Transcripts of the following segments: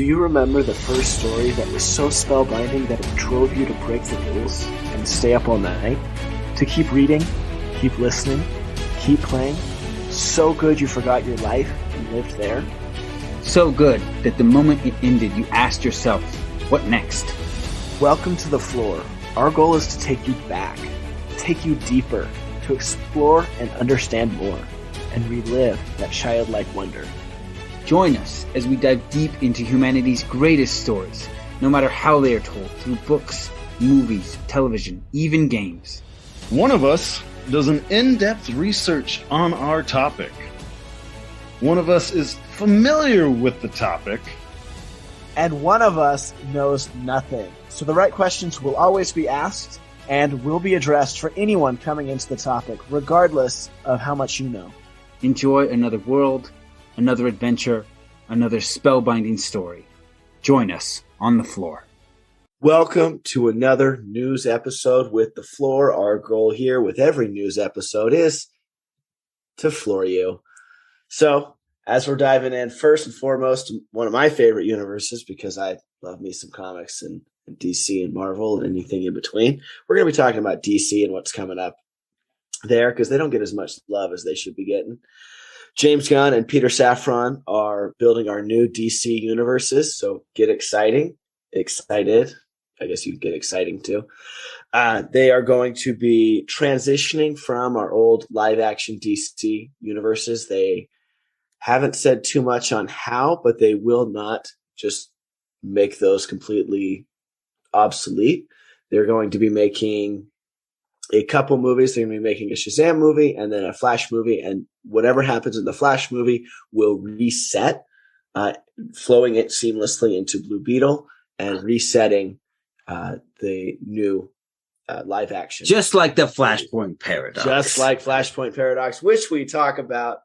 Do you remember the first story that was so spellbinding that it drove you to break the rules and stay up all night? To keep reading, keep listening, keep playing? So good you forgot your life and lived there? So good that the moment it ended, you asked yourself, what next? Welcome to the Flore. Our goal is to take you back, take you deeper, to explore and understand more, and relive that childlike wonder. Join us as we dive deep into humanity's greatest stories, no matter how they are told, through books, movies, television, even games. One of us does an in-depth research on our topic. One of us is familiar with the topic. And one of us knows nothing. So the right questions will always be asked and will be addressed for anyone coming into the topic, regardless of how much you know. Enjoy another world, another adventure, another spellbinding story. Join us on the Flore. Welcome to another news episode with the Flore. Our goal here with every news episode is to floor you. So, as we're diving in, first and foremost, one of my favorite universes, because I love me some comics and DC and Marvel and anything in between. We're going to be talking about DC and what's coming up there, because they don't get as much love as they should be getting. James Gunn and Peter Safran are building our new DC universes, so get excited. I guess you get exciting too. They are going to be transitioning from our old live-action DC universes. They haven't said too much on how, but they will not just make those completely obsolete. They're going to be making a couple movies. They're going to be making a Shazam movie and then a Flash movie, and whatever happens in the Flash movie will reset, flowing it seamlessly into Blue Beetle and resetting the new live action. Just like the Flashpoint Paradox. Just like Flashpoint Paradox, which we talk about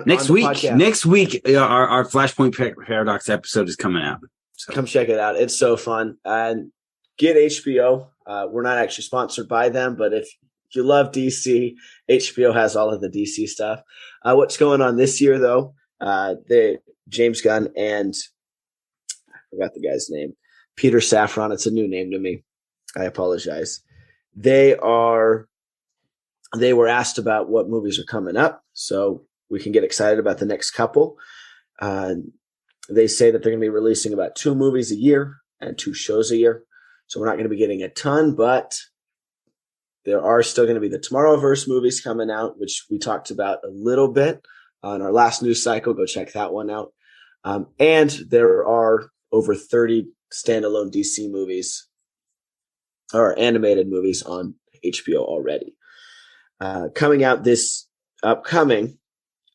next on week. podcast. Next week, our Flashpoint Paradox episode is coming out. So. Come check it out. It's so fun. And get HBO. We're not actually sponsored by them, but if you love DC, HBO has all of the DC stuff. What's going on this year, though? James Gunn and I forgot the guy's name, Peter Safran. It's a new name to me. I apologize. They were asked about what movies are coming up, so we can get excited about the next couple. They say that they're going to be releasing about 2 movies a year and 2 shows a year. So we're not going to be getting a ton, but there are still going to be the Tomorrowverse movies coming out, which we talked about a little bit on our last news cycle. Go check that one out. And there are over 30 standalone DC movies or animated movies on HBO already. Coming out this upcoming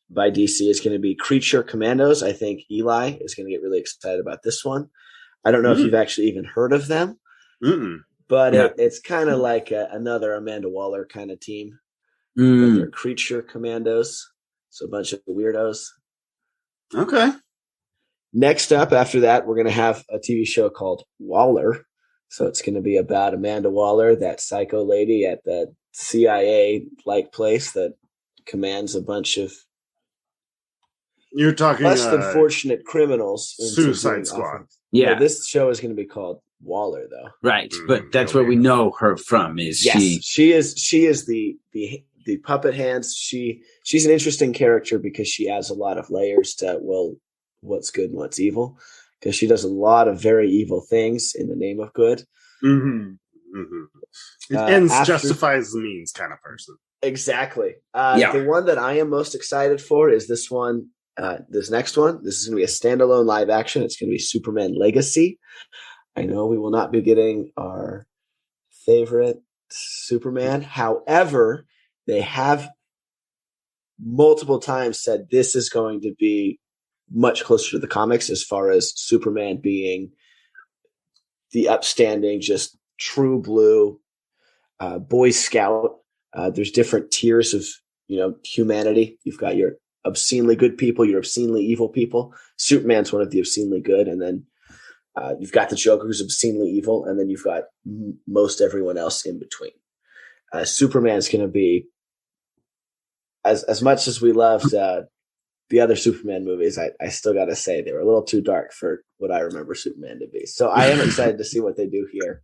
by DC is going to be Creature Commandos. I think Eli is going to get really excited about this one. I don't know if you've actually even heard of them. But yeah. It's kind of like another Amanda Waller kind of team. They're Creature Commandos, so a bunch of weirdos. Okay. Next up, after that, we're going to have a TV show called Waller. So it's going to be about Amanda Waller, that psycho lady at the CIA-like place that commands a bunch of You're talking less than fortunate criminals. Suicide Squad. Yeah. Well, this show is going to be called Waller, though. Right, but that's where we know her from. Is yes, she is the puppet hands. She's an interesting character because she adds a lot of layers to what's good and what's evil. Because she does a lot of very evil things in the name of good. Ends justifies the means kind of person. Exactly. The one that I am most excited for is this one. This next one. This is going to be a standalone live action. It's going to be Superman Legacy. I know we will not be getting our favorite Superman. However, they have multiple times said this is going to be much closer to the comics as far as Superman being the upstanding, just true blue Boy Scout. There's different tiers of humanity. You've got your obscenely good people, your obscenely evil people. Superman's one of the obscenely good, and then you've got the Joker who's obscenely evil, and then you've got most everyone else in between. Superman's going to be as much as we loved the other Superman movies, I still got to say they were a little too dark for what I remember Superman to be. So I am excited to see what they do here.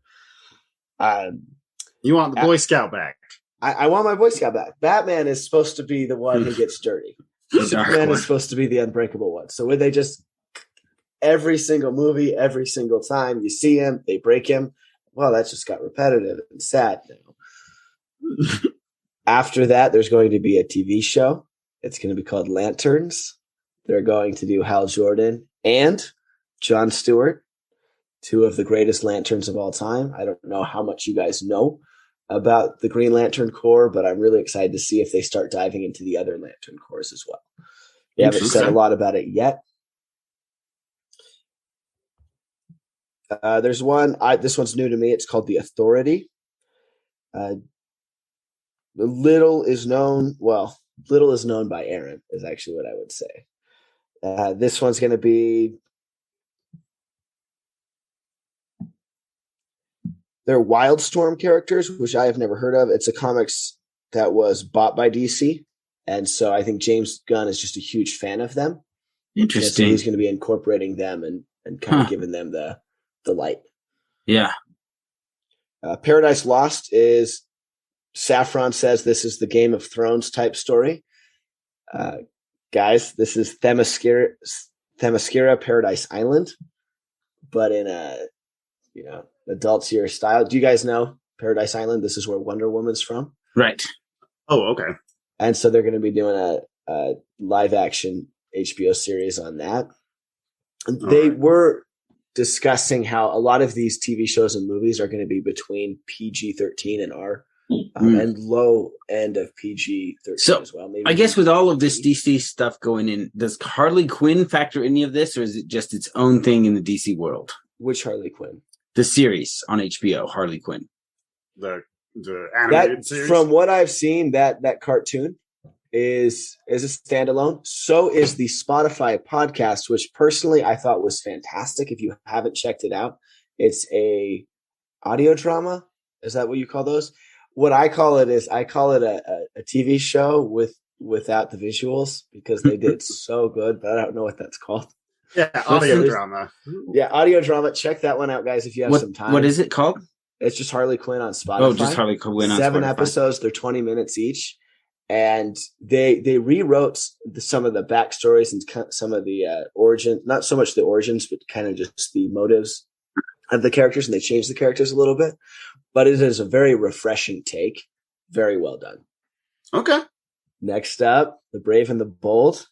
You want the Boy Scout back? I want my Boy Scout back. Batman is supposed to be the one who gets dirty. Superman is supposed to be the unbreakable one. So would they just every single movie, every single time you see him, they break him? Well, that just got repetitive and sad now. After that, there's going to be a TV show. It's going to be called Lanterns. They're going to do Hal Jordan and Jon Stewart, two of the greatest Lanterns of all time. I don't know how much you guys know about the Green Lantern Corps, but I'm really excited to see if they start diving into the other Lantern Corps as well. They haven't said a lot about it yet. There's one. This one's new to me. It's called The Authority. Little is known by Aaron, is actually what I would say. This one's going to be. They're Wildstorm characters, which I have never heard of. It's a comics that was bought by DC. And so I think James Gunn is just a huge fan of them. Interesting. So he's going to be incorporating them and kind of giving them the light. Yeah. Paradise Lost is, Saffron says this is the Game of Thrones type story. Guys, this is Themyscira Paradise Island, but in a, adult series style. Do you guys know Paradise Island? This is where Wonder Woman's from. Right. Oh, okay. And so they're going to be doing a live action HBO series on that. They were discussing how a lot of these TV shows and movies are going to be between PG-13 and R, and low end of PG-13 as well. Maybe I guess with all of this DC stuff going in, does Harley Quinn factor any of this, or is it just its own thing in the DC world? Which Harley Quinn? The series on HBO, Harley Quinn. The animated series? From what I've seen, that cartoon is a standalone. So is the Spotify podcast, which personally I thought was fantastic. If you haven't checked it out, it's a audio drama. Is that what you call those? What I call it is a TV show without the visuals, because they did so good, but I don't know what that's called. Yeah, audio drama. Yeah, audio drama. Check that one out, guys, if you have some time. What is it called? It's just Harley Quinn on Spotify. Oh, just Harley Quinn on Spotify. 7 episodes. They're 20 minutes each. And they rewrote some of the backstories and some of the origin, not so much the origins, but kind of just the motives of the characters. And they changed the characters a little bit. But it is a very refreshing take. Very well done. Okay. Next up, The Brave and the Bold.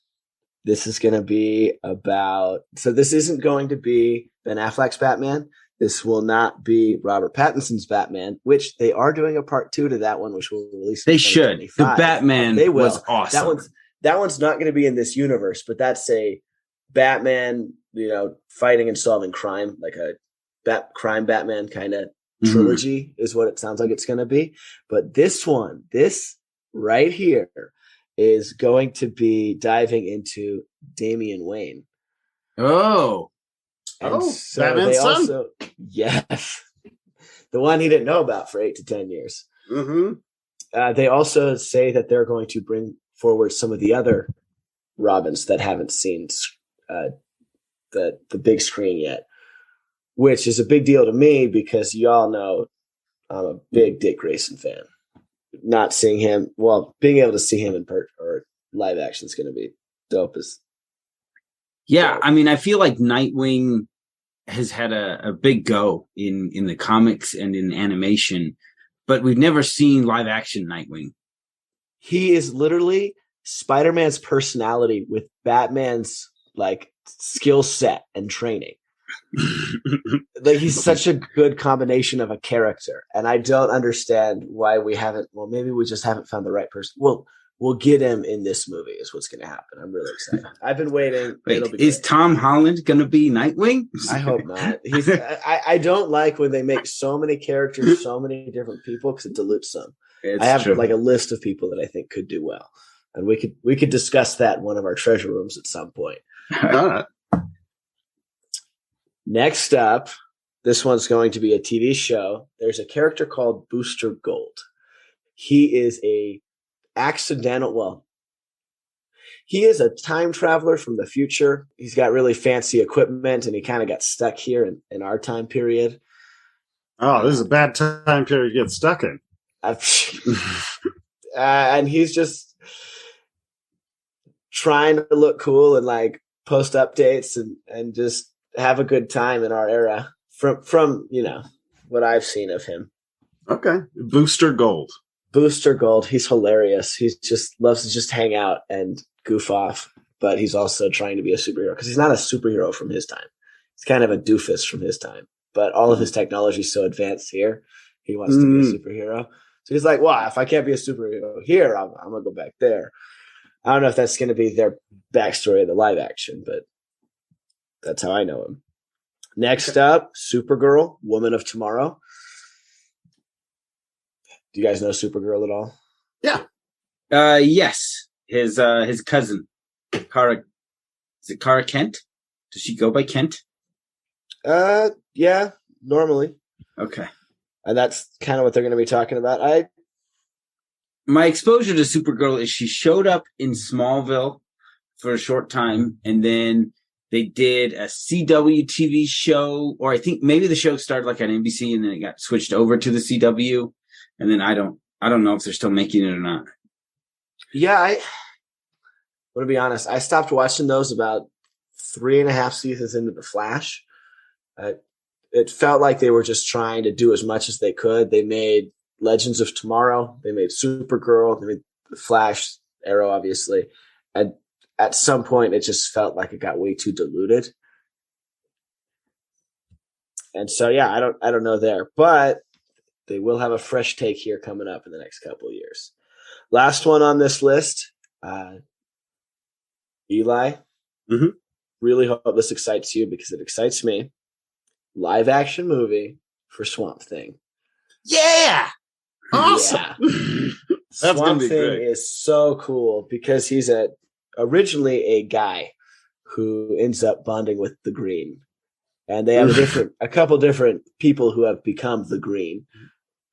This is going to be about, so this isn't going to be Ben Affleck's Batman. This will not be Robert Pattinson's Batman, which they are doing a part 2 to that one, which will release. They should. The Batman was awesome. That one's not going to be in this universe, but that's a Batman, fighting and solving crime, like a crime Batman kind of trilogy is what it sounds like it's going to be. But this right here is going to be diving into Damian Wayne. Oh, so Batman's son? Yes, the one he didn't know about for 8 to 10 years. Mm-hmm. They also say that they're going to bring forward some of the other Robins that haven't seen the big screen yet, which is a big deal to me because y'all know I'm a big Dick Grayson fan. Not seeing him, being able to see him in or live action is going to be dope. Yeah, I mean, I feel like Nightwing has had a big go in the comics and in animation, but we've never seen live action Nightwing. He is literally Spider-Man's personality with Batman's skill set and training. He's such a good combination of a character, and I don't understand why we haven't. Well, maybe we just haven't found the right person. We'll get him in this movie. Is what's going to happen. I'm really excited. I've been waiting. Wait, is Tom Holland going to be Nightwing? I hope not. I don't like when they make so many characters, so many different people, because it dilutes them. I have a list of people that I think could do well, and we could discuss that in one of our treasure rooms at some point. All right. Next up, this one's going to be a TV show. There's a character called Booster Gold. He is He is a time traveler from the future. He's got really fancy equipment, and he kind of got stuck here in our time period. Oh, this is a bad time period to get stuck in. And he's just trying to look cool and like post updates and just have a good time in our era from what I've seen of him. Okay. Booster Gold. He's hilarious. He just loves to just hang out and goof off, but he's also trying to be a superhero because he's not a superhero from his time. He's kind of a doofus from his time, but all of his technology is so advanced here. He wants to be a superhero. So he's like, well, if I can't be a superhero here, I'm going to go back there. I don't know if that's going to be their backstory of the live action, but that's how I know him. Next up, Supergirl, Woman of Tomorrow. Do you guys know Supergirl at all? Yeah. Yes. His cousin, Kara. Is it Kara Kent? Does she go by Kent? Yeah, normally. Okay. And that's kind of what they're going to be talking about. My exposure to Supergirl is she showed up in Smallville for a short time, and then they did a CW TV show, or I think maybe the show started like on NBC, and then it got switched over to the CW. And then I don't know if they're still making it or not. Yeah, I want to be honest. I stopped watching those about 3.5 seasons into The Flash. It felt like they were just trying to do as much as they could. They made Legends of Tomorrow. They made Supergirl. They made The Flash, Arrow, obviously. And at some point, it just felt like it got way too diluted. And so, yeah, I don't know there. But they will have a fresh take here coming up in the next couple of years. Last one on this list, Eli. Mm-hmm. Really hope this excites you because it excites me. Live action movie for Swamp Thing. Yeah. Awesome. Yeah. That's Swamp be Thing great. is so cool because he's originally a guy who ends up bonding with the Green. And they have a couple different people who have become the Green.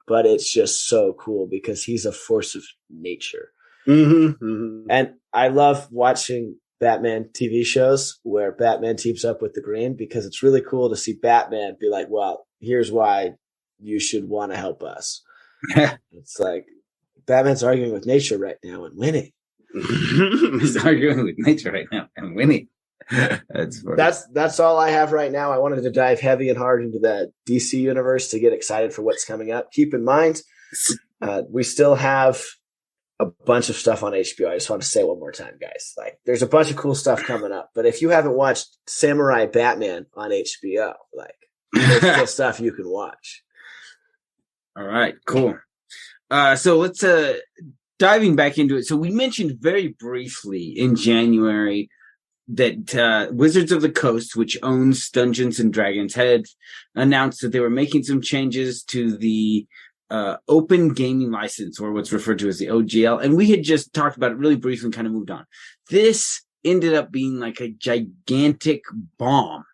But it's just so cool because he's a force of nature. Mm-hmm, mm-hmm. And I love watching Batman TV shows where Batman teams up with the Green because it's really cool to see Batman be like, well, here's why you should want to help us. It's like Batman's arguing with nature right now and winning. He's arguing with nature right now and winning. That's all I have right now. I wanted to dive heavy and hard into the DC universe to get excited for what's coming up. Keep in mind, we still have a bunch of stuff on HBO. I just want to say one more time, guys. Like, there's a bunch of cool stuff coming up. But if you haven't watched Samurai Batman on HBO, like, there's still stuff you can watch. All right, cool. So let's diving back into it. So we mentioned very briefly in January that Wizards of the Coast, which owns Dungeons and Dragons, had announced that they were making some changes to the open gaming license, or what's referred to as the OGL. And we had just talked about it really briefly and kind of moved on. This ended up being like a gigantic bomb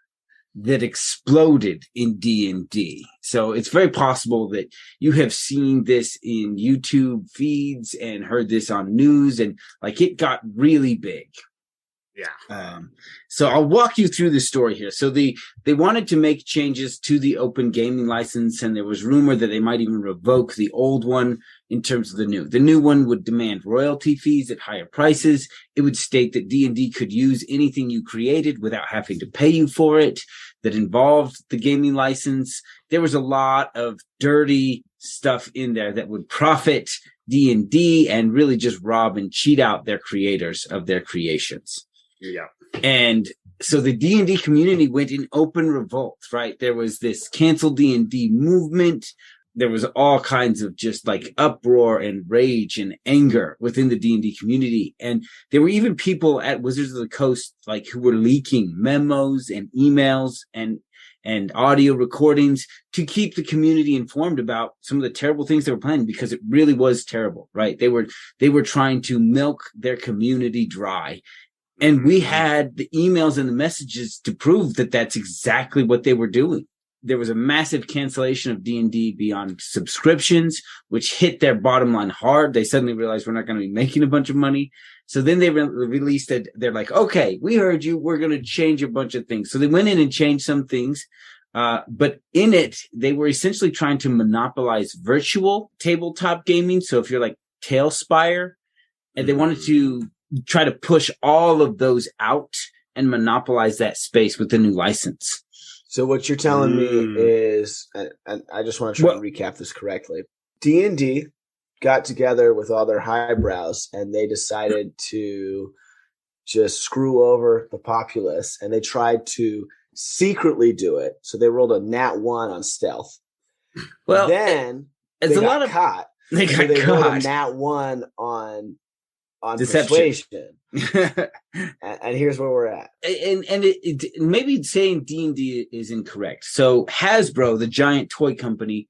that exploded in D&D. So it's very possible that you have seen this in YouTube feeds and heard this on news, and like it got really big. Yeah. So I'll walk you through the story here. So they wanted to make changes to the open gaming license, and there was rumor that they might even revoke the old one in terms of the new. The new one would demand royalty fees at higher prices. It would state that D&D could use anything you created without having to pay you for it that involved the gaming license. There was a lot of dirty stuff in there that would profit D&D and really just rob and cheat out their creators of their creations. Yeah. And so the D&D community went in open revolt, right? There was this cancel D&D movement. There was all kinds of just like uproar and rage and anger within the D&D community. And there were even people at Wizards of the Coast, like, who were leaking memos and emails and audio recordings to keep the community informed about some of the terrible things they were planning, because it really was terrible, right? They were trying to milk their community dry. And we had the emails and the messages to prove that that's exactly what they were doing. there was a massive cancellation of D&D Beyond subscriptions, which hit their bottom line hard. They suddenly realized we're not going to be making a bunch of money. So then they released it. They're like, okay, we heard you. We're going to change a bunch of things. So they went in and changed some things. But in it, they were essentially trying to monopolize virtual tabletop gaming. So if you're like Tailspire, and they wanted to try to push all of those out and monopolize that space with the new license. So what you're telling me is, and I just want to try and recap this correctly. D&D got together with all their highbrows and they decided to just screw over the populace, and they tried to secretly do it. So they rolled a nat 1 on stealth. Well, then it's they a got lot of caught. They got they rolled a caught. nat 1 on Deception. persuasion. and here's where we're at. And it maybe saying D&D is incorrect. So Hasbro, the giant toy company,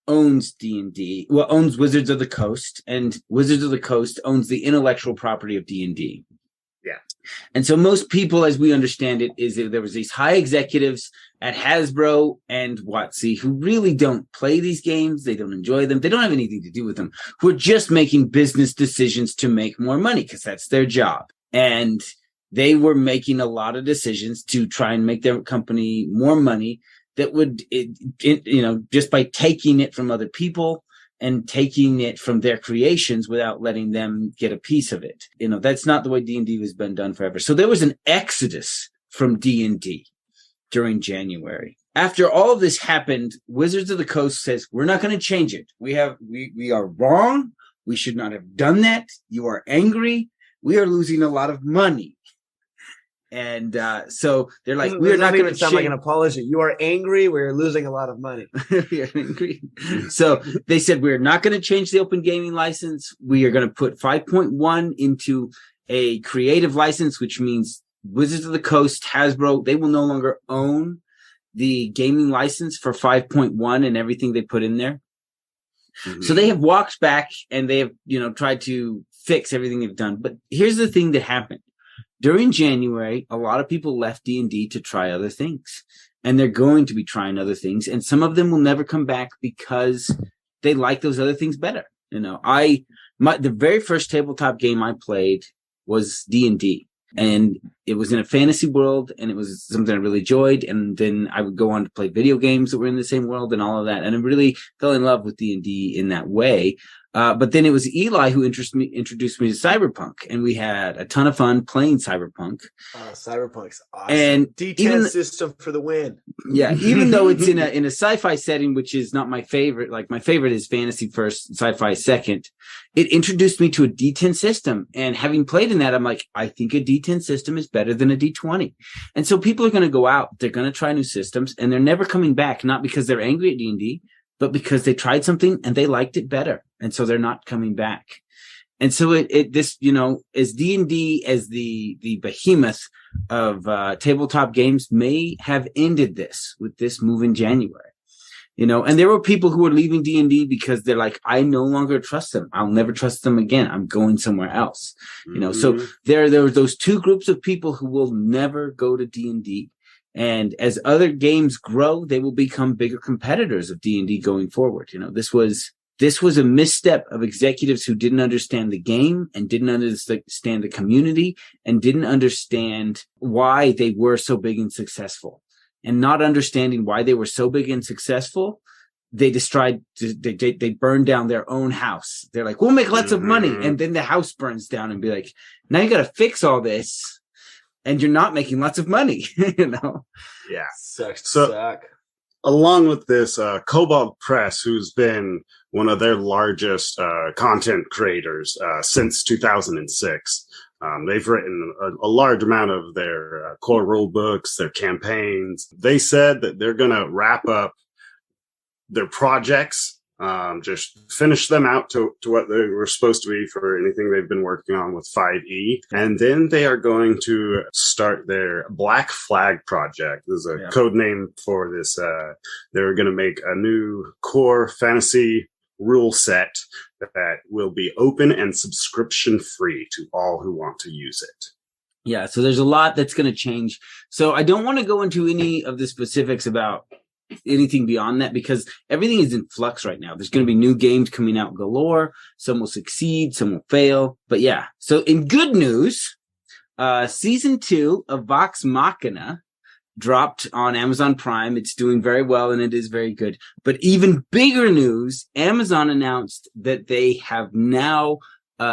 owns D&D. Well, owns Wizards of the Coast, and Wizards of the Coast owns the intellectual property of D&D. Yeah. And so most people, as we understand it, is that there was these high executives at Hasbro and WotC who really don't play these games. They don't enjoy them. They don't have anything to do with them, who are just making business decisions to make more money because that's their job. And they were making a lot of decisions to try and make their company more money that would, just by taking it from other people and taking it from their creations without letting them get a piece of it. That's not the way D&D has been done forever. So there was an exodus from D&D during January. After all of this happened, Wizards of the Coast says, we're not going to change it. We are wrong. We should not have done that. You are angry. We are losing a lot of money. And so they're like, we're not going to sound like an apology. You are angry. We're losing a lot of money. We are angry. So they said, we're not going to change the open gaming license. We are going to put 5.1 into a creative license, which means Wizards of the Coast, Hasbro, they will no longer own the gaming license for 5.1 and everything they put in there. Mm-hmm. So they have walked back and they have, tried to fix everything they've done. But here's the thing that happened. During January, a lot of people left D&D to try other things, and they're going to be trying other things. And some of them will never come back because they like those other things better. The very first tabletop game I played was D&D, and it was in a fantasy world, and it was something I really enjoyed. And then I would go on to play video games that were in the same world and all of that. And I really fell in love with D&D in that way. But then it was Eli who introduced me to Cyberpunk, and we had a ton of fun playing Cyberpunk. Cyberpunk's awesome. And D10 system for the win. Yeah, even though it's in a sci-fi setting, which is not my favorite. Like my favorite is fantasy first, sci-fi second. It introduced me to a D10 system, and having played in that, I'm like, I think a D10 system is better than a D20. And so people are going to go out, they're going to try new systems, and they're never coming back, not because they're angry at D&D, but because they tried something and they liked it better. And so they're not coming back. And so as D&D as the behemoth of tabletop games may have ended this with this move in January. And there were people who were leaving D&D because they're like, I no longer trust them. I'll never trust them again. I'm going somewhere else. So there were those two groups of people who will never go to D&D. And as other games grow, they will become bigger competitors of D&D going forward. This was a misstep of executives who didn't understand the game and didn't understand the community and didn't understand why they were so big and successful. And not understanding why they were so big and successful, they burned down their own house. They're like, we'll make lots of money. And then the house burns down and be like, now you got to fix all this. And you're not making lots of money, Yeah. Suck. Along with this, Cobalt Press, who's been one of their largest content creators since 2006, they've written a large amount of their core rule books, their campaigns. They said that they're going to wrap up their projects, just finish them out to what they were supposed to be for anything they've been working on with 5e. And then they are going to start their Black Flag project. There's a code name for this. They're going to make a new core fantasy rule set that will be open and subscription free to all who want to use it. Yeah, so there's a lot that's going to change. So I don't want to go into any of the specifics about anything beyond that because everything is in flux right now. There's going to be new games coming out galore. Some will succeed, some will fail. But yeah, so in good news, season 2 of Vox Machina dropped on Amazon Prime. It's doing very well and it is very good. But even bigger news, Amazon announced that they have now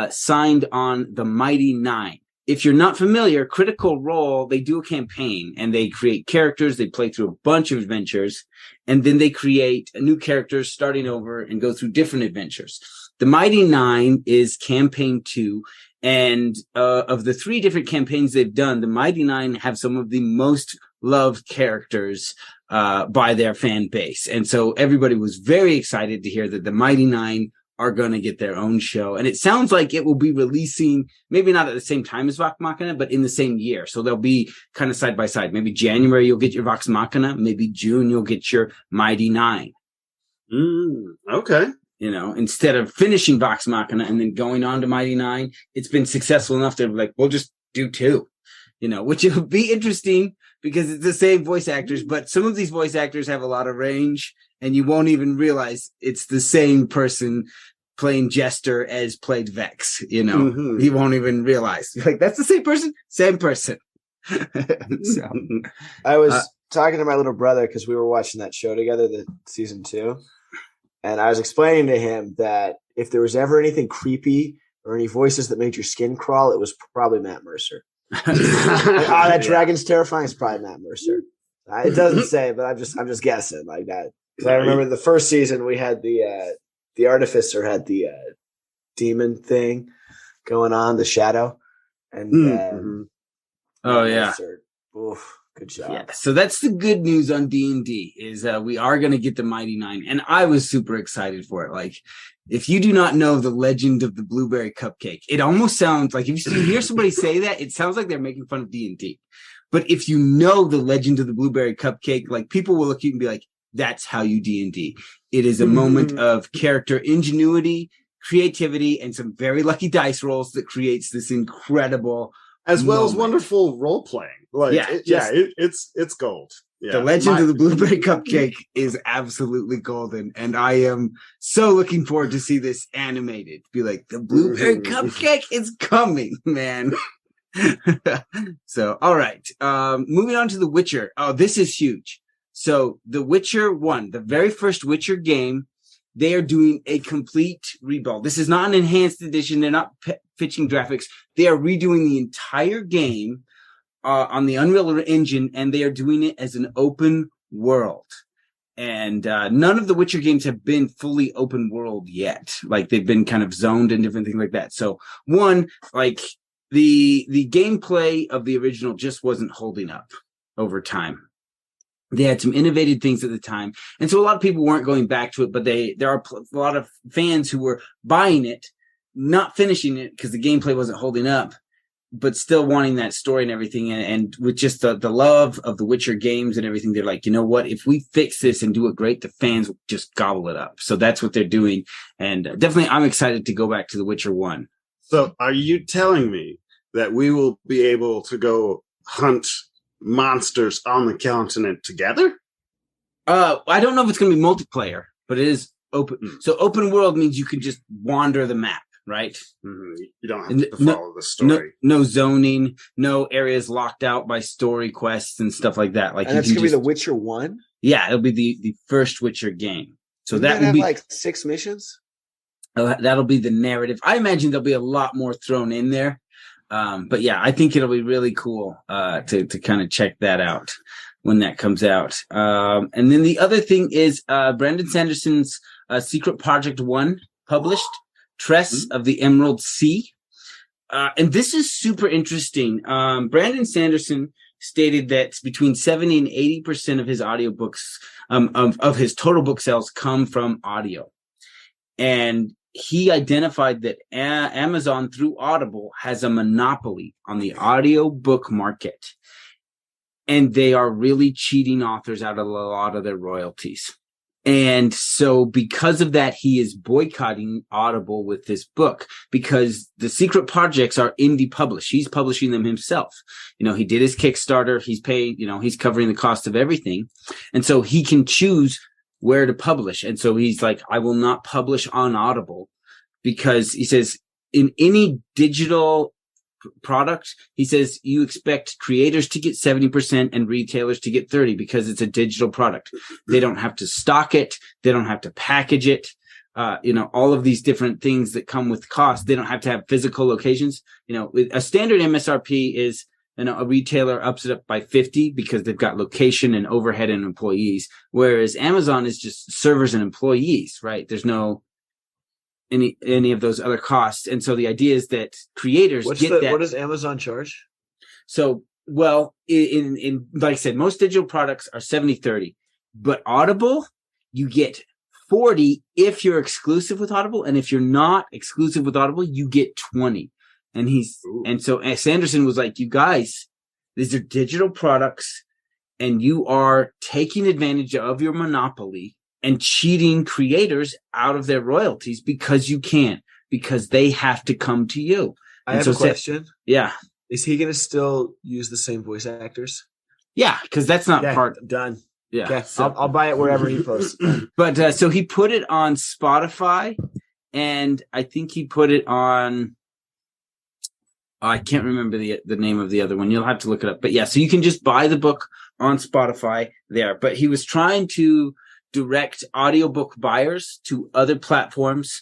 signed on the Mighty Nine. If you're not familiar, Critical Role, they do a campaign and they create characters. They play through a bunch of adventures and then they create new characters starting over and go through different adventures. The Mighty Nine is campaign 2. And of the 3 different campaigns they've done, the Mighty Nine have some of the most loved characters by their fan base. And so everybody was very excited to hear that the Mighty Nine are going to get their own show. And it sounds like it will be releasing, maybe not at the same time as Vox Machina, but in the same year. So they'll be kind of side by side. Maybe January you'll get your Vox Machina. Maybe June you'll get your Mighty Nine. Okay. You know, instead of finishing Vox Machina and then going on to Mighty Nine, it's been successful enough to be like, we'll just do 2, you know, which will be interesting because it's the same voice actors, but some of these voice actors have a lot of range and you won't even realize it's the same person playing Jester as played Vex, you know, You won't even realize. You're like, that's the same person? Same person. So, I was talking to my little brother because we were watching that show together, the season 2. And I was explaining to him that if there was ever anything creepy or any voices that made your skin crawl, it was probably Matt Mercer. That dragon's terrifying is probably Matt Mercer. It doesn't say, but I'm just guessing like that. Because I remember the first season we had the Artificer had the demon thing going on, the shadow, and Mercer, oof. Good job. Yeah, so that's the good news on D&D is we are going to get the Mighty Nine, and I was super excited for it. Like, if you do not know the legend of the blueberry cupcake, it almost sounds like if you hear somebody say that, it sounds like they're making fun of D&D. But if you know the legend of the blueberry cupcake, like people will look at you and be like, "That's how you D&D." It is a moment of character ingenuity, creativity, and some very lucky dice rolls that creates this incredible. As well as wonderful role playing. Like, it's gold. Yeah. The legend of the blueberry cupcake is absolutely golden. And I am so looking forward to see this animated. Be like, the blueberry cupcake is coming, man. So, all right. Moving on to The Witcher. Oh, this is huge. So The Witcher 1, the very first Witcher game, they are doing a complete rebuild. This is not an enhanced edition. They're not pitching graphics. They are redoing the entire game on the Unreal Engine, and they are doing it as an open world. And none of the Witcher games have been fully open world yet. Like, they've been kind of zoned and different things like that. So, one, like, the gameplay of the original just wasn't holding up over time. They had some innovative things at the time. And so a lot of people weren't going back to it, but there are a lot of fans who were buying it, not finishing it because the gameplay wasn't holding up, but still wanting that story and everything. And with just the love of the Witcher games and everything, they're like, you know what? If we fix this and do it great, the fans will just gobble it up. So that's what they're doing. And definitely I'm excited to go back to The Witcher 1. So are you telling me that we will be able to go hunt monsters on the continent together? I don't know if it's going to be multiplayer, but it is open. So open world means you can just wander the map, right? You don't have to follow the story. No zoning, no areas locked out by story quests and stuff like that. Like, and that's going to be The Witcher 1? Yeah, it'll be the first Witcher game. So Wouldn't that will be like 6 missions. That'll be the narrative. I imagine there'll be a lot more thrown in there. But yeah, I think it'll be really cool to kind of check that out when that comes out. And then the other thing is Brandon Sanderson's Secret Project 1 published, Tress of the Emerald Sea. And this is super interesting. Brandon Sanderson stated that between 70 and 80% of his audiobooks, of his total book sales come from audio. And he identified that Amazon through Audible has a monopoly on the audio book market. And they are really cheating authors out of a lot of their royalties. And so because of that, he is boycotting Audible with this book because the secret projects are indie published. He's publishing them himself. He did his Kickstarter. He's paid, he's covering the cost of everything. And so he can choose where to publish. And so he's like, I will not publish on Audible because he says in any digital product, he says you expect creators to get 70% and retailers to get 30% because it's a digital product. They don't have to stock it. They don't have to package it. All of these different things that come with cost. They don't have to have physical locations. A standard MSRP is, a retailer ups it up by 50 because they've got location and overhead and employees. Whereas Amazon is just servers and employees, right? There's no any of those other costs. And so the idea is that creators what does Amazon charge? So, well, in like I said, most digital products are 70-30, but Audible, you get 40 if you're exclusive with Audible. And if you're not exclusive with Audible, you get 20. And so Sanderson was like, you guys, these are digital products and you are taking advantage of your monopoly and cheating creators out of their royalties because you can, because they have to come to you. I have a question. Yeah. Is he going to still use the same voice actors? Yeah, because that's not done. Yeah. Okay. So, I'll buy it wherever he posts. But so he put it on Spotify, and I think he put it on. I can't remember the name of the other one. You'll have to look it up. But yeah, so you can just buy the book on Spotify there. But he was trying to direct audiobook buyers to other platforms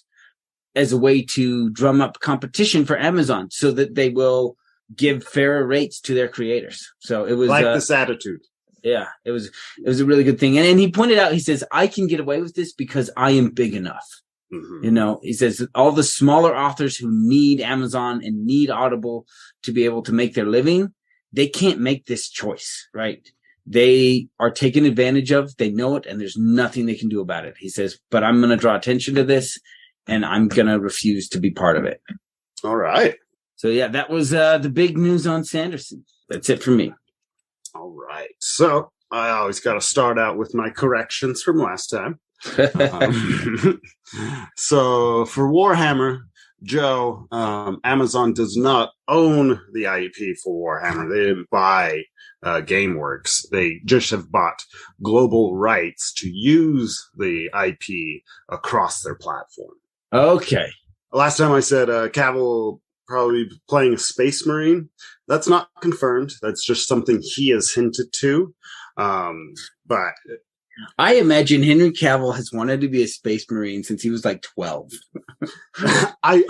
as a way to drum up competition for Amazon so that they will give fairer rates to their creators. So it was like this attitude. Yeah, it was a really good thing. And he pointed out, he says, I can get away with this because I am big enough. Mm-hmm. He says all the smaller authors who need Amazon and need Audible to be able to make their living, they can't make this choice, right? They are taken advantage of. They know it, and there's nothing they can do about it. He says, but I'm going to draw attention to this, and I'm going to refuse to be part of it. All right. So, yeah, that was the big news on Sanderson. That's it for me. All right. So I always got to start out with my corrections from last time. So for Warhammer, Joe, Amazon does not own the IP for Warhammer. They didn't buy GameWorks. They just have bought global rights to use the IP across their platform. Okay. Last time I said Cavill probably playing a Space Marine. That's not confirmed. That's just something he has hinted to. But I imagine Henry Cavill has wanted to be a Space Marine since he was like 12. I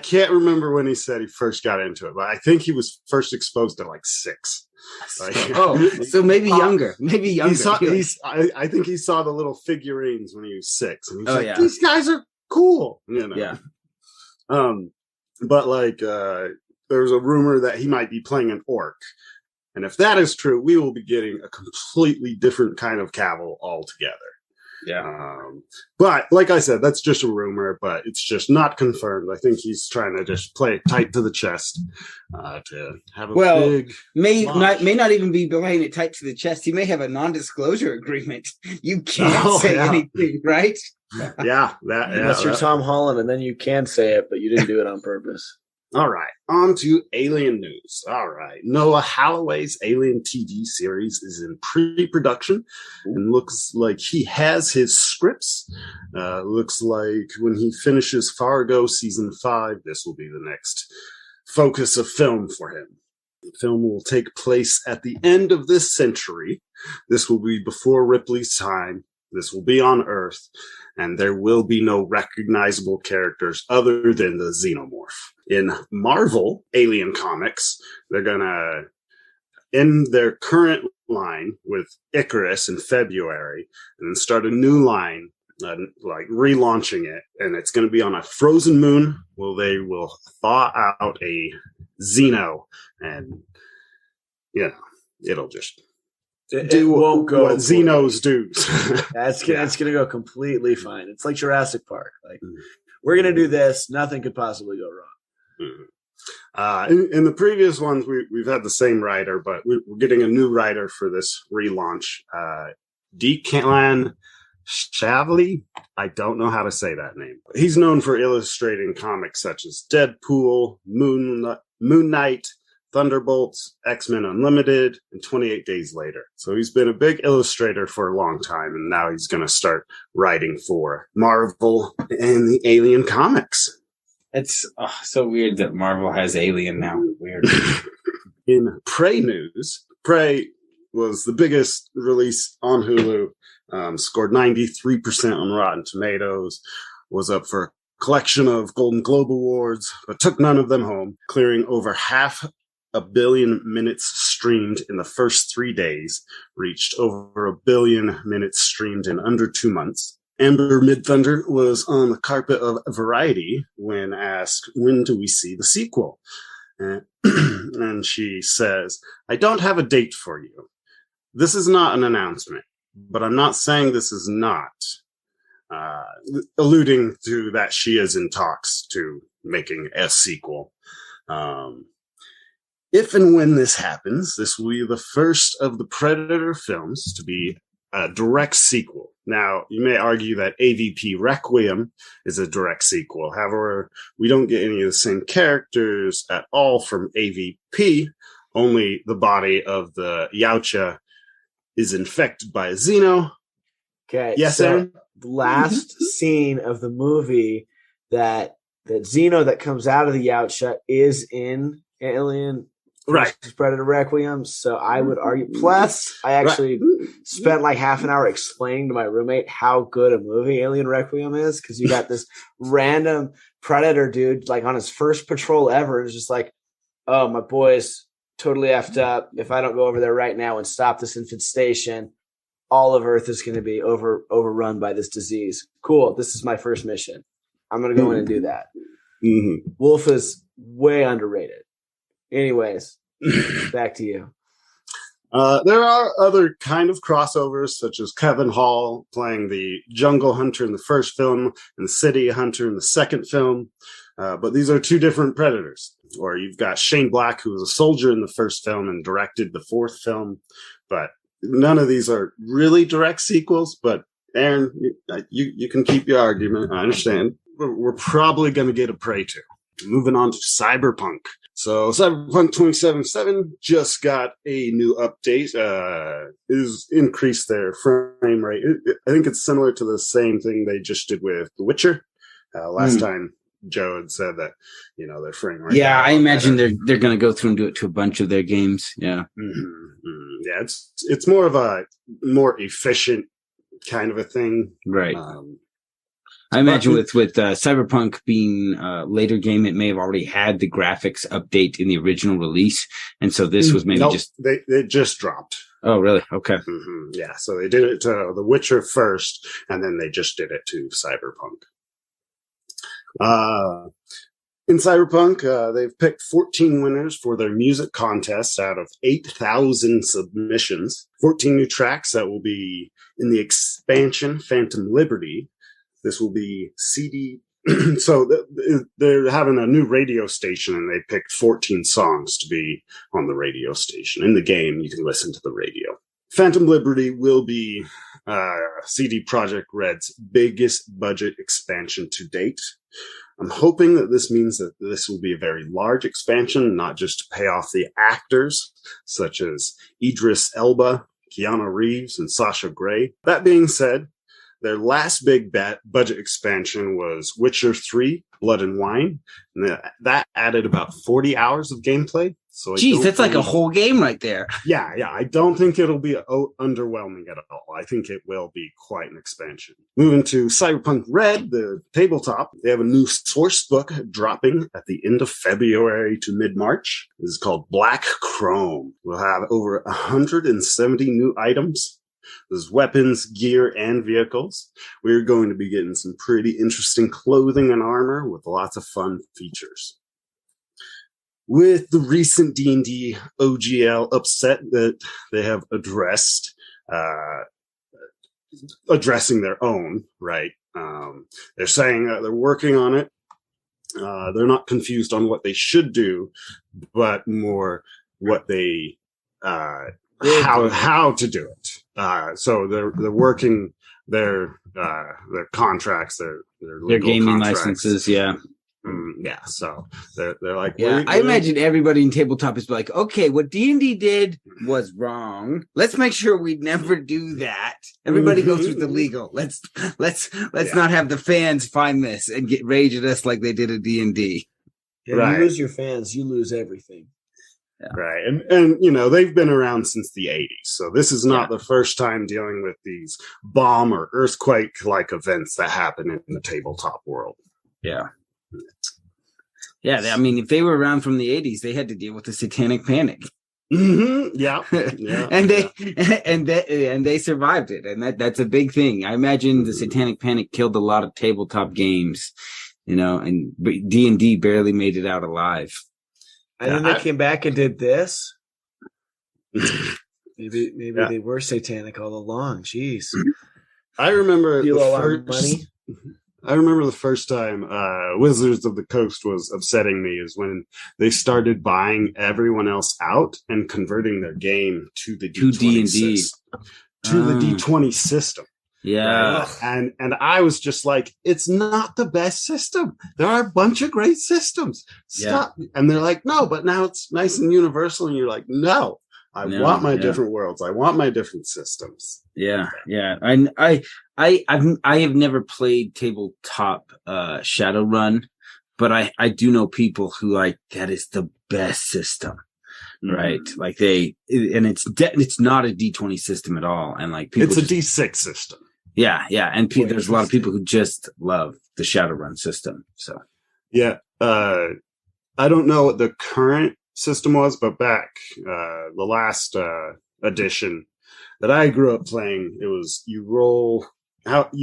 can't remember when he said he first got into it, but I think he was first exposed at like 6. So maybe younger. Maybe younger. I think he saw the little figurines when he was 6, and he was like, "These guys are cool." Yeah. But like, there's a rumor that he might be playing an orc. And if that is true, we will be getting a completely different kind of Cavill altogether. Yeah. But like I said, that's just a rumor, but it's just not confirmed. I think he's trying to just play it tight to the chest to have a big may not even be playing it tight to the chest. He may have a non-disclosure agreement. You can't say anything, right? Yeah. Unless you're Tom Holland, and then you can say it, but you didn't do it on purpose. All right, on to Alien news. All right, Noah Holloway's Alien TV series is in pre-production and looks like he has his scripts. Looks like when he finishes Fargo season 5, this will be the next focus of film for him. The film will take place at the end of this century. This will be before Ripley's time. This will be on Earth, and there will be no recognizable characters other than the xenomorph. In Marvel Alien Comics, they're going to end their current line with Icarus in February and then start a new line, like relaunching it. And it's going to be on a frozen moon where they will thaw out a Xeno, and, it'll just... It won't go what Xenos do. It's going to go completely fine. It's like Jurassic Park. Like, we're going to do this. Nothing could possibly go wrong. In the previous ones, we've had the same writer, but we're getting a new writer for this relaunch. Declan Shavli. I don't know how to say that name. He's known for illustrating comics such as Deadpool, Moon Knight, Thunderbolts, X-Men Unlimited, and 28 Days Later. So he's been a big illustrator for a long time, and now he's going to start writing for Marvel and the Alien comics. It's so weird that Marvel has Alien now. Weird. In Prey news, Prey was the biggest release on Hulu, scored 93% on Rotten Tomatoes, was up for a collection of Golden Globe Awards, but took none of them home, clearing over 500 million minutes streamed in the first 3 days, reached over 1 billion minutes streamed in under 2 months. Amber Midthunder was on the carpet of Variety when asked, when do we see the sequel? And she says, I don't have a date for you. This is not an announcement, but I'm not saying this is not, alluding to that she is in talks to making a sequel. If and when this happens, this will be the first of the Predator films to be a direct sequel. Now, you may argue that AVP Requiem is a direct sequel. However, we don't get any of the same characters at all from AVP. Only the body of the Yautja is infected by a Xeno. Okay. Yes, so Aaron? the last scene of the movie that Xeno that comes out of the Yautja is in Alien Right. Predator Requiem. So I would argue. Plus, I actually spent like half an hour explaining to my roommate how good a movie Alien Requiem is, because you got this random Predator dude like on his first patrol ever. It's just like, oh, my boy's totally effed up. If I don't go over there right now and stop this infestation, all of Earth is going to be overrun by this disease. Cool. This is my first mission. I'm going to go in and do that. Mm-hmm. Wolf is way underrated. Anyways, back to you. There are other kind of crossovers, such as Kevin Hall playing the Jungle Hunter in the first film and the City Hunter in the second film. But these are two different Predators. Or you've got Shane Black, who was a soldier in the first film and directed the fourth film. But none of these are really direct sequels. But Aaron, you can keep your argument. I understand. We're probably going to get a Prey 2. Moving on to Cyberpunk. So Cyberpunk 2077 just got a new update, is increased their frame rate. I think it's similar to the same thing they just did with The Witcher. Last time Joe had said that, their frame rate. Yeah, I imagine they're going to go through and do it to a bunch of their games. Yeah. Yeah, it's more of a more efficient kind of a thing. Right. I imagine with Cyberpunk being a later game, it may have already had the graphics update in the original release. And so this was maybe they just dropped. Oh, really? Okay. Mm-hmm. Yeah. So they did it to The Witcher first, and then they just did it to Cyberpunk. In Cyberpunk, they've picked 14 winners for their music contest out of 8,000 submissions. 14 new tracks that will be in the expansion Phantom Liberty. This will be CD. So they're having a new radio station, and they picked 14 songs to be on the radio station. In the game, you can listen to the radio. Phantom Liberty will be CD Projekt Red's biggest budget expansion to date. I'm hoping that this means that this will be a very large expansion, not just to pay off the actors, such as Idris Elba, Keanu Reeves, and Sasha Grey. That being said, their last big budget expansion was Witcher 3, Blood and Wine, and that added about 40 hours of gameplay. So that's like a whole game right there. Yeah. I don't think it'll be underwhelming at all. I think it will be quite an expansion. Moving to Cyberpunk Red, the tabletop, they have a new source book dropping at the end of February to mid-March. This is called Black Chrome. We'll have over 170 new items. There's weapons, gear, and vehicles. We're going to be getting some pretty interesting clothing and armor with lots of fun features. With the recent D&D OGL upset that they have addressing their own, right? They're saying that they're working on it. They're not confused on what they should do, but more what they how to do it. So they're working their contracts, their legal gaming contracts. licenses. Yeah. Yeah, so they're like, yeah. I imagine everybody in tabletop is like, okay, what D&D did was wrong. Let's make sure we never do that. Everybody goes through the legal. Let's not have the fans find this and get rage at us like they did at D&D. Yeah, Right. You lose your fans, you lose everything. Yeah. Right. And you know, they've been around since the 80s. So this is not the first time dealing with these bomb or earthquake like events that happen in the tabletop world. Yeah. Yeah, I mean, if they were around from the 80s, they had to deal with the Satanic Panic. Mm-hmm. Yeah. and they survived it, and that's a big thing. I imagine the Satanic Panic killed a lot of tabletop games, you know, and D&D barely made it out alive. And then they came back and did this. Maybe they were satanic all along. Jeez. I remember the first time Wizards of the Coast was upsetting me is when they started buying everyone else out and converting their game to the D20 system. To the D20 system. Yeah. Right? And I was just like, it's not the best system. There are a bunch of great systems. Stop. Yeah. And they're like, no, but now it's nice and universal. And you're like, no, I want my different worlds. I want my different systems. Yeah. Yeah. I have never played tabletop Shadowrun, but I do know people who like that is the best system. Right. Like it's not a D20 system at all. And like people, it's a D6 system. Yeah. Yeah. And there's a lot of people who just love the Shadowrun system. So, yeah. I don't know what the current system was, but back, the last, edition that I grew up playing, it was you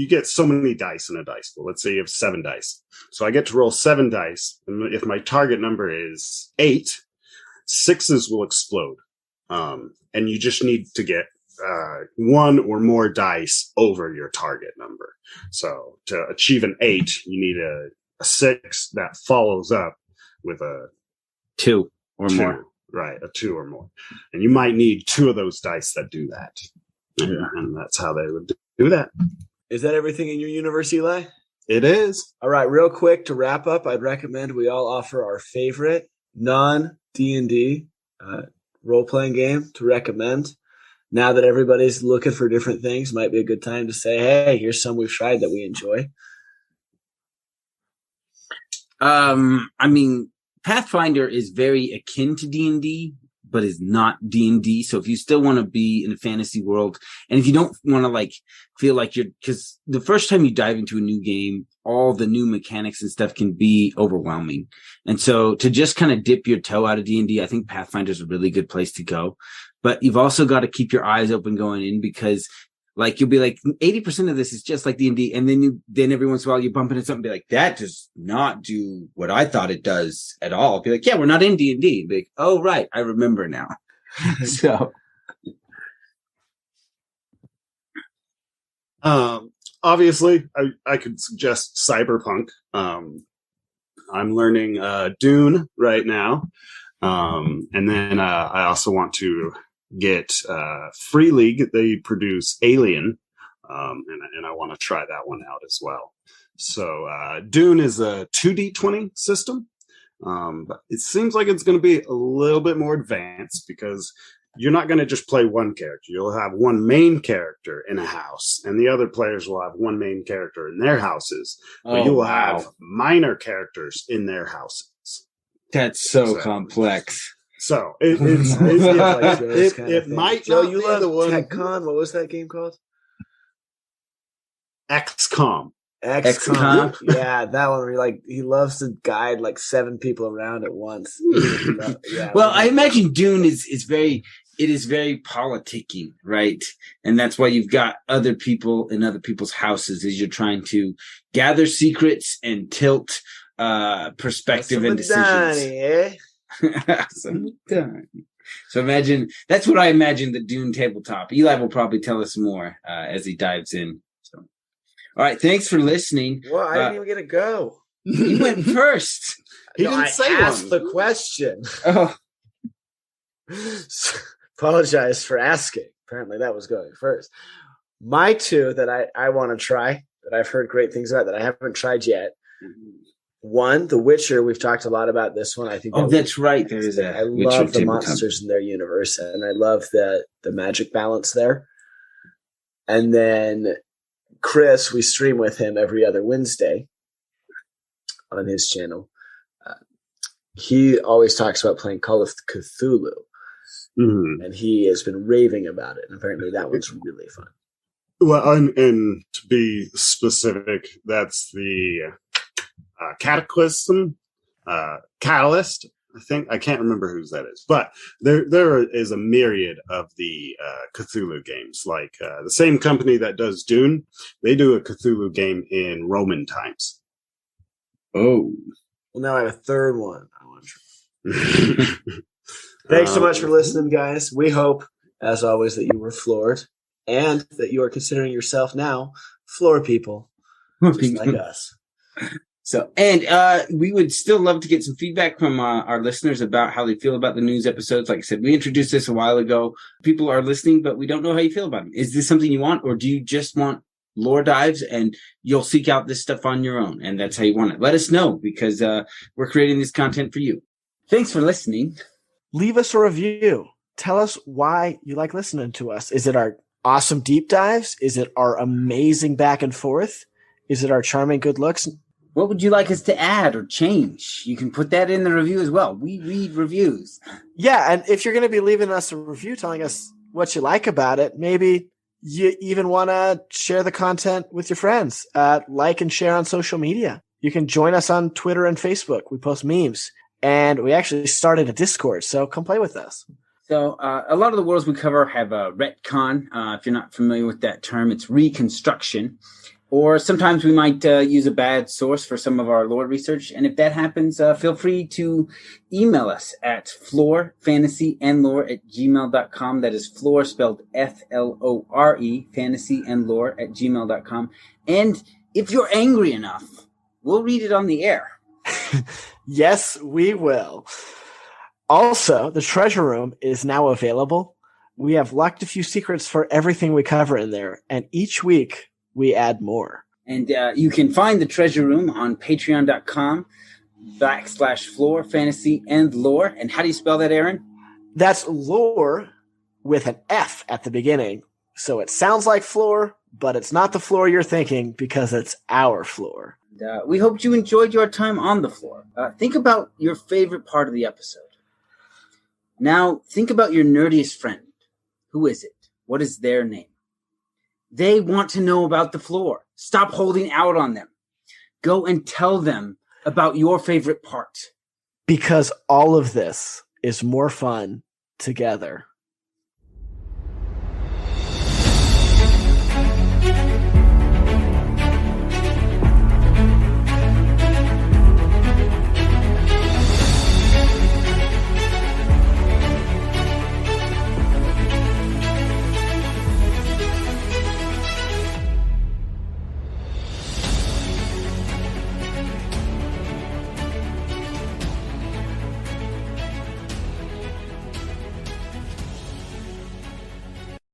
get so many dice in a dice pool. Let's say you have 7 dice. So I get to roll 7 dice. And if my target number is 8, 6s will explode. And you just need to get 1 or more dice over your target number. So to achieve an 8, you need a 6 that follows up with a 2 or more. Right, a 2 or more. And you might need 2 of those dice that do that. And that's how they would do that. Is that everything in your universe, Eli? It is. All right, real quick to wrap up, I'd recommend we all offer our favorite non-D&D role-playing game to recommend. Now that everybody's looking for different things, might be a good time to say, hey, here's some we've tried that we enjoy. I mean, Pathfinder is very akin to D&D, but is not D&D. So if you still want to be in a fantasy world, and if you don't want to like feel like because the first time you dive into a new game, all the new mechanics and stuff can be overwhelming. And so to just kind of dip your toe out of D&D, I think Pathfinder is a really good place to go. But you've also got to keep your eyes open going in, because like you'll be like 80% of this is just like D&D, and then every once in a while you bump into something and be like, that does not do what I thought it does at all. Be like, yeah, we're not in D&D. Be like, oh right, I remember now. So obviously I could suggest Cyberpunk. I'm learning Dune right now. And then I also want to get Free League. They produce Alien, and I want to try that one out as well. So Dune is a 2D20 system, but it seems like it's going to be a little bit more advanced, because you're not going to just play one character. You'll have one main character in a house, and the other players will have one main character in their houses, but you will have minor characters in their houses. That's so complex. So it might Joe, not you be love the one. TechCon. What was that game called? XCOM. XCOM. Yeah, that one where he loves to guide like 7 people around at once. Yeah. Well, I imagine Dune is very politicking, right? And that's why you've got other people in other people's houses as you're trying to gather secrets and tilt perspective and decisions. So imagine, that's what I imagine the Dune tabletop. Eli will probably tell us more as he dives in. So, all right, thanks for listening. Well, I didn't even get to go. He went first. He didn't say asked the question. Oh, apologize for asking. Apparently, that was going first. My two that I want to try, that I've heard great things about, that I haven't tried yet. One, The Witcher. We've talked a lot about this one. I think. That's right. There is I love the monsters in their universe, and I love the magic balance there. And then Chris, we stream with him every other Wednesday on his channel. He always talks about playing Call of Cthulhu, and he has been raving about it. And apparently, that one's really fun. Well, and to be specific, that's the Cataclysm, Catalyst. I think I can't remember whose that is, but there is a myriad of the Cthulhu games. Like the same company that does Dune, they do a Cthulhu game in Roman times. Oh, well, now I have a third one. I want to try. Thanks so much for listening, guys. We hope, as always, that you were floored and that you are considering yourself now floor people, just like us. So, and we would still love to get some feedback from our listeners about how they feel about the news episodes. Like I said, we introduced this a while ago. People are listening, but we don't know how you feel about them. Is this something you want, or do you just want lore dives and you'll seek out this stuff on your own? And that's how you want it. Let us know, because we're creating this content for you. Thanks for listening. Leave us a review. Tell us why you like listening to us. Is it our awesome deep dives? Is it our amazing back and forth? Is it our charming good looks? What would you like us to add or change? You can put that in the review as well. We read reviews. Yeah, and if you're going to be leaving us a review telling us what you like about it, maybe you even want to share the content with your friends. Like and share on social media. You can join us on Twitter and Facebook. We post memes. And we actually started a Discord, so come play with us. So a lot of the worlds we cover have a retcon. If you're not familiar with that term, it's reconstruction. Or sometimes we might use a bad source for some of our lore research. And if that happens, feel free to email us at florefantasyandlore@gmail.com. That is Flore spelled Flore, fantasyandlore@gmail.com. And if you're angry enough, we'll read it on the air. Yes, we will. Also, the treasure room is now available. We have locked a few secrets for everything we cover in there. And each week, we add more. And you can find the treasure room on patreon.com/Flore Fantasy and Lore. And how do you spell that, Aaron? That's lore with an F at the beginning. So it sounds like floor, but it's not the floor you're thinking, because it's our floor. We hope you enjoyed your time on the floor. Think about your favorite part of the episode. Now, think about your nerdiest friend. Who is it? What is their name? They want to know about the floor. Stop holding out on them. Go and tell them about your favorite part. Because all of this is more fun together.